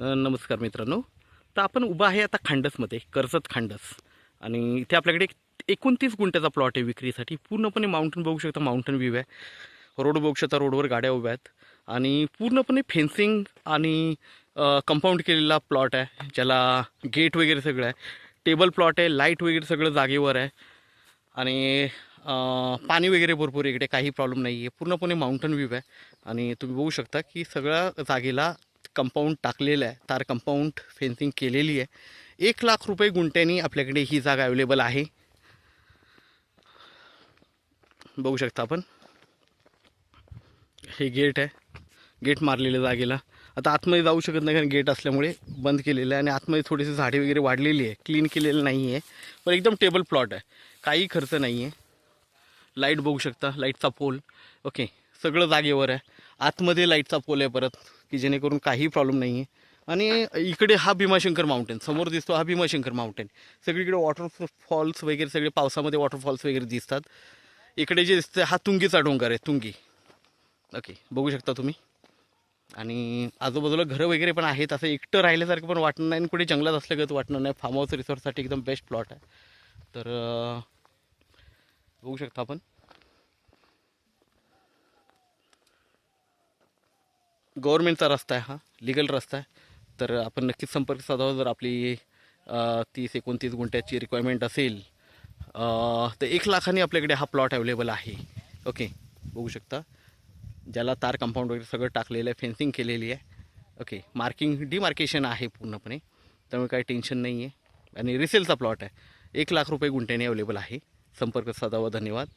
नमस्कार मित्रांनो. तर आपण उभा आहे आता खांडसमध्ये, कर्जत खांडस. आणि इथे आपल्याकडे 29 गुंठ्याचा प्लॉट आहे विक्रीसाठी. पूर्णपणे माउंटेन बघू शकता, माउंटेन व्ह्यू आहे. रोड बघू शकता, रोडवर गाड्या उभ्या आहेत. आणि पूर्णपणे फेन्सिंग आणि कंपाऊंड केलेला प्लॉट आहे, ज्याला गेट वगैरे सगळं आहे. टेबल प्लॉट आहे, लाईट वगैरे सगळं जागेवर आहे. आणि पाणी वगैरे भरपूर इकडे, काही प्रॉब्लेम नाही आहे. पूर्णपणे माउंटन व्ह्यू आहे. आणि तुम्ही बघू शकता की सगळ्या जागेला कंपाऊंड टाकलेलं आहे, तार कंपाऊंड फेन्सिंग केलेली आहे. 1,00,000 रुपये गुंठ्यानी आपल्याकडे ही जागा अवेलेबल आहे. बघू शकता आपण, हे गेट आहे, गेट मारलेलं जागेला. आता आतमध्ये जाऊ शकत नाही कारण गेट असल्यामुळे बंद केलेलं आहे. आणि आतमध्ये थोडीशी झाडे वगैरे वाढलेली आहे, क्लीन केलेलं नाही आहे. पण एकदम टेबल प्लॉट आहे, काही खर्च नाही आहे. लाईट बघू शकता, लाईटचा पोल ओके, सगळं जागेवर आहे. आतमध्ये लाईटचा पोल आहे परत, की जेणेकरून काही प्रॉब्लेम नाही आहे. आणि इकडे हा भीमाशंकर माउंटेन समोर दिसतो, हा भीमाशंकर माउंटेन. सगळीकडे वॉटरफॉल्स वगैरे, सगळे पावसामध्ये वॉटरफॉल्स वगैरे दिसतात. इकडे जे दिसतं हा तुंगीचा डोंगर आहे, तुंगी ओके, बघू शकता तुम्ही. आणि आजूबाजूला घरं वगैरे पण आहेत. असं एकटं राहिल्यासारखं पण वाटणार नाही आणि कुठे जंगलात असल्यागत वाटणार नाही. फार्म हाऊस रिसॉर्टसाठी एकदम बेस्ट प्लॉट आहे. तर बघू शकता आपण, गव्हर्नमेंटचा रस्ता आहे, हा लिगल रस्ता आहे. तर आपण नक्कीच संपर्क साधावा जर आपली 30-29 गुंठ्याची रिक्वायरमेंट असेल. तर 1,00,000 आपल्याकडे हा प्लॉट अवेलेबल आहे. ओके, बघू शकता, ज्याला तार कंपाऊंड वगैरे सगळं टाकलेलं आहे, फेन्सिंग केलेली आहे. ओके, मार्किंग डिमार्केशन आहे पूर्णपणे, त्यामुळे काही टेन्शन नाही आहे. आणि रिसेलचा प्लॉट आहे, 1,00,000 रुपये गुंठ्याने अवेलेबल आहे. संपर्क साधावा. धन्यवाद.